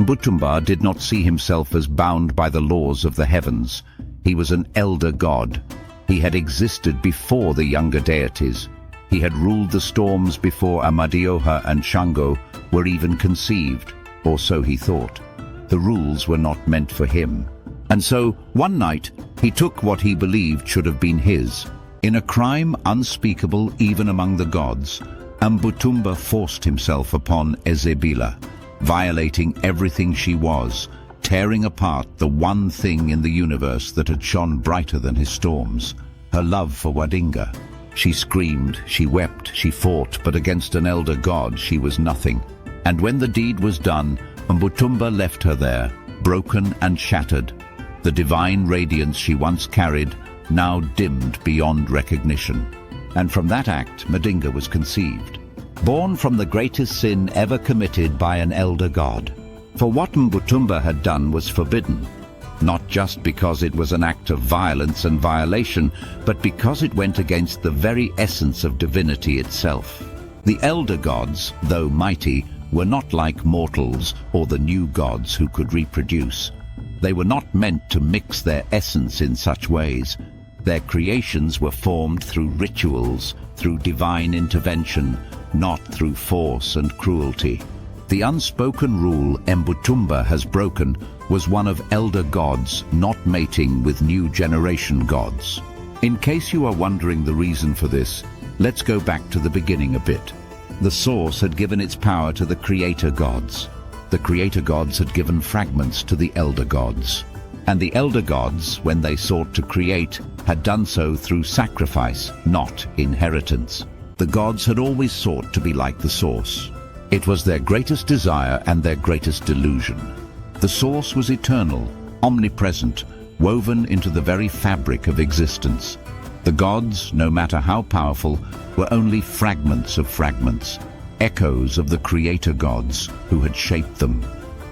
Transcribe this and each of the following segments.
Mbutumba did not see himself as bound by the laws of the heavens. He was an elder god. He had existed before the younger deities. He had ruled the storms before Amadioha and Shango were even conceived, or so he thought. The rules were not meant for him. And so, one night, he took what he believed should have been his. In a crime unspeakable even among the gods, Mbutumba forced himself upon Ezebila, violating everything she was, tearing apart the one thing in the universe that had shone brighter than his storms, her love for Madinga. She screamed, she wept, she fought, but against an elder god she was nothing. And when the deed was done, Mbutumba left her there, broken and shattered. The divine radiance she once carried, now dimmed beyond recognition. And from that act, Madinga was conceived, born from the greatest sin ever committed by an elder god. For what Mbutumba had done was forbidden, not just because it was an act of violence and violation, but because it went against the very essence of divinity itself. The elder gods, though mighty, were not like mortals or the new gods who could reproduce. They were not meant to mix their essence in such ways. Their creations were formed through rituals, through divine intervention, not through force and cruelty. The unspoken rule Mbutumba has broken was one of elder gods not mating with new generation gods. In case you are wondering the reason for this, let's go back to the beginning a bit. The source had given its power to the creator gods. The creator gods had given fragments to the elder gods. And the elder gods, when they sought to create, had done so through sacrifice, not inheritance. The gods had always sought to be like the source. It was their greatest desire and their greatest delusion. The source was eternal, omnipresent, woven into the very fabric of existence. The gods, no matter how powerful, were only fragments of fragments, echoes of the creator gods who had shaped them.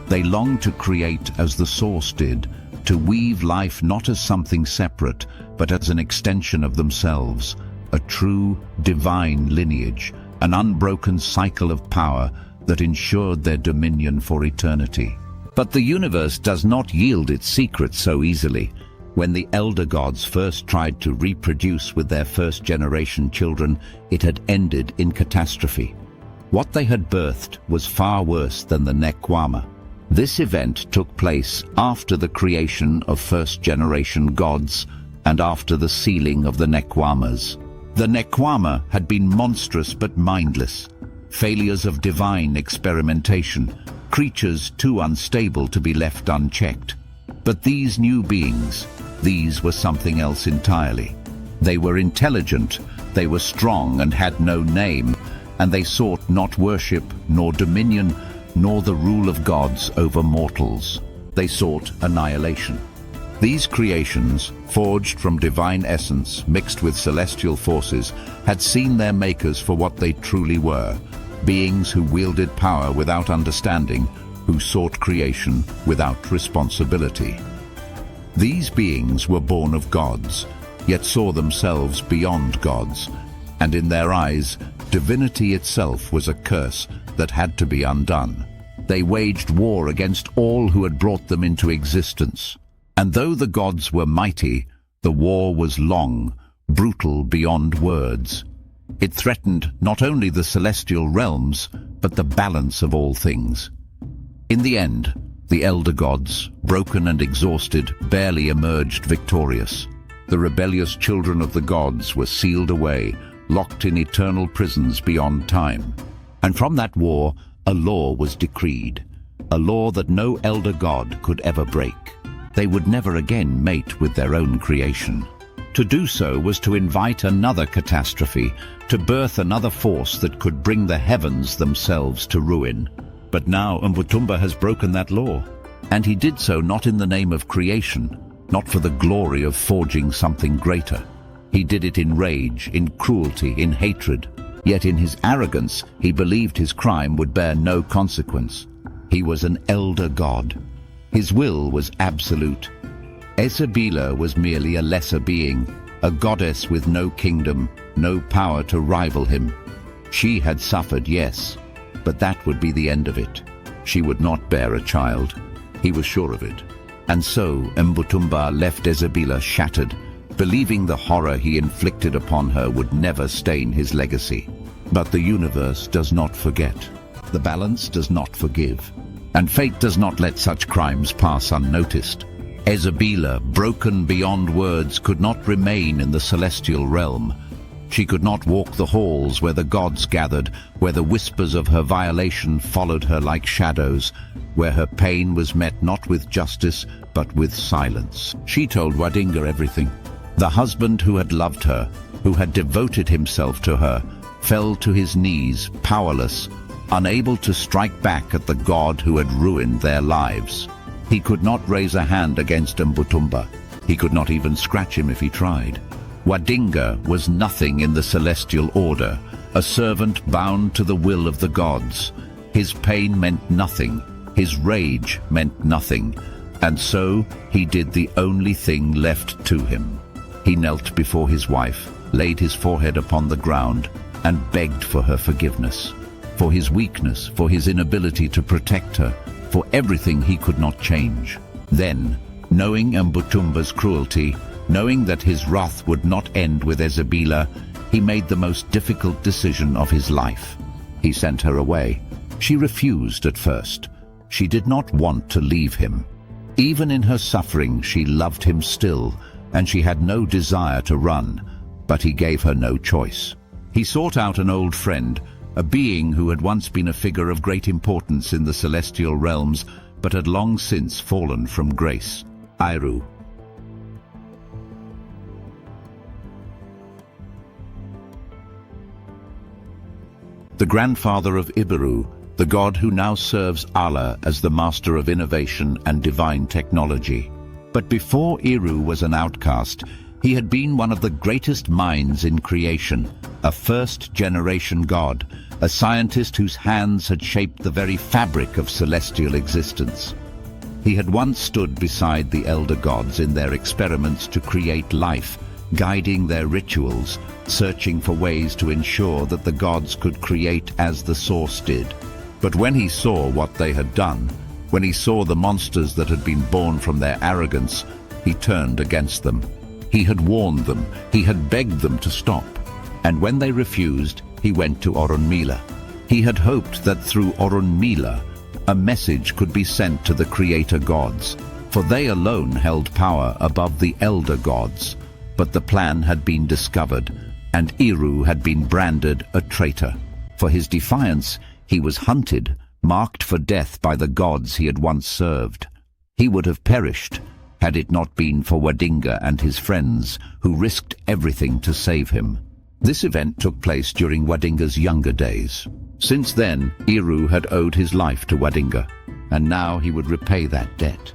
They longed to create as the source did, to weave life not as something separate, but as an extension of themselves, a true divine lineage, an unbroken cycle of power that ensured their dominion for eternity. But the universe does not yield its secrets so easily. When the elder gods first tried to reproduce with their first-generation children, it had ended in catastrophe. What they had birthed was far worse than the Nekwama. This event took place after the creation of first-generation gods and after the sealing of the Nekwamas. The Nekwama had been monstrous but mindless, failures of divine experimentation, creatures too unstable to be left unchecked. But these new beings, these were something else entirely. They were intelligent, they were strong and had no name, and they sought not worship, nor dominion, nor the rule of gods over mortals. They sought annihilation. These creations, forged from divine essence mixed with celestial forces, had seen their makers for what they truly were, beings who wielded power without understanding, who sought creation without responsibility. These beings were born of gods, yet saw themselves beyond gods, and in their eyes, divinity itself was a curse that had to be undone. They waged war against all who had brought them into existence. And though the gods were mighty, the war was long, brutal beyond words. It threatened not only the celestial realms, but the balance of all things. In the end, the elder gods, broken and exhausted, barely emerged victorious. The rebellious children of the gods were sealed away, locked in eternal prisons beyond time. And from that war, a law was decreed, a law that no elder god could ever break. They would never again mate with their own creation. To do so was to invite another catastrophe, to birth another force that could bring the heavens themselves to ruin. But now Mbutumba has broken that law, and he did so not in the name of creation, not for the glory of forging something greater. He did it in rage, in cruelty, in hatred. Yet in his arrogance, he believed his crime would bear no consequence. He was an elder god. His will was absolute. Ezebila was merely a lesser being, a goddess with no kingdom, no power to rival him. She had suffered, yes, but that would be the end of it. She would not bear a child. He was sure of it. And so Mbutumba left Ezebila shattered, believing the horror he inflicted upon her would never stain his legacy. But the universe does not forget. The balance does not forgive. And fate does not let such crimes pass unnoticed. Ezebila, broken beyond words, could not remain in the celestial realm. She could not walk the halls where the gods gathered, where the whispers of her violation followed her like shadows, where her pain was met not with justice, but with silence. She told Madinga everything. The husband who had loved her, who had devoted himself to her, fell to his knees, powerless, unable to strike back at the god who had ruined their lives. He could not raise a hand against Mbutumba. He could not even scratch him if he tried. Madinga was nothing in the celestial order, a servant bound to the will of the gods. His pain meant nothing, his rage meant nothing, and so he did the only thing left to him. He knelt before his wife, laid his forehead upon the ground, and begged for her forgiveness, for his weakness, for his inability to protect her, for everything he could not change. Then, knowing Mbutumba's cruelty, knowing that his wrath would not end with Ezebila, he made the most difficult decision of his life. He sent her away. She refused at first. She did not want to leave him. Even in her suffering, she loved him still, and she had no desire to run, but he gave her no choice. He sought out an old friend, a being who had once been a figure of great importance in the celestial realms, but had long since fallen from grace. Ibiru. The grandfather of Ibiru, the god who now serves Allah as the master of innovation and divine technology. But before Ibiru was an outcast, he had been one of the greatest minds in creation, a first-generation god, a scientist whose hands had shaped the very fabric of celestial existence. He had once stood beside the elder gods in their experiments to create life, guiding their rituals, searching for ways to ensure that the gods could create as the source did. But when he saw what they had done, when he saw the monsters that had been born from their arrogance, he turned against them. He had warned them, he had begged them to stop. And when they refused, he went to Orunmila. He had hoped that through Orunmila, a message could be sent to the creator gods, for they alone held power above the elder gods. But the plan had been discovered, and Ibiru had been branded a traitor. For his defiance, he was hunted, marked for death by the gods he had once served. He would have perished had it not been for Madinga and his friends, who risked everything to save him. This event took place during Madinga's younger days. Since then, Ibiru had owed his life to Madinga, and now he would repay that debt.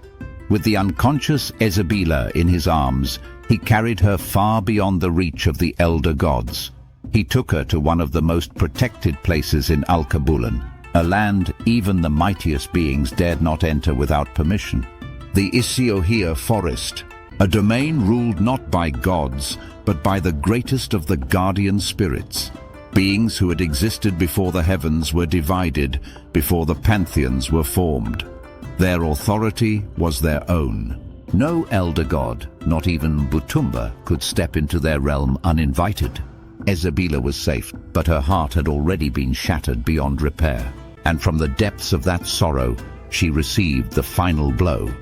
With the unconscious Ezebila in his arms, he carried her far beyond the reach of the elder gods. He took her to one of the most protected places in Alkebulan, a land even the mightiest beings dared not enter without permission. The Isiohia forest, a domain ruled not by gods, but by the greatest of the guardian spirits. Beings who had existed before the heavens were divided, before the pantheons were formed. Their authority was their own. No elder god, not even Mbutumba, could step into their realm uninvited. Ezebila was safe, but her heart had already been shattered beyond repair. And from the depths of that sorrow, she received the final blow.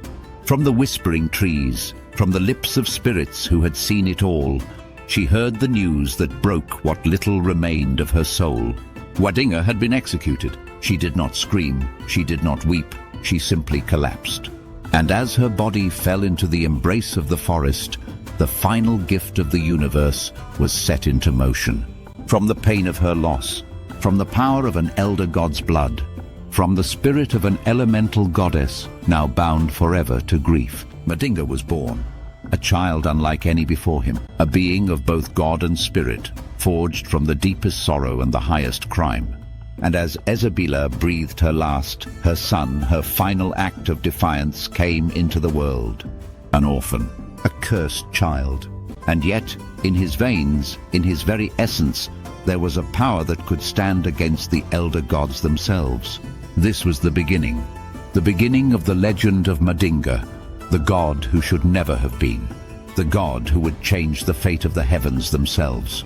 From the whispering trees, from the lips of spirits who had seen it all, she heard the news that broke what little remained of her soul. Madinga had been executed. She did not scream, she did not weep, she simply collapsed. And as her body fell into the embrace of the forest, the final gift of the universe was set into motion. From the pain of her loss, from the power of an elder god's blood, from the spirit of an elemental goddess now bound forever to grief, Madinga was born, a child unlike any before him, a being of both god and spirit, forged from the deepest sorrow and the highest crime. And as Ezebila breathed her last, her son, her final act of defiance, came into the world. An orphan, a cursed child. And yet, in his veins, in his very essence, there was a power that could stand against the elder gods themselves. This was the beginning of the legend of Madinga, the god who should never have been, the god who would change the fate of the heavens themselves.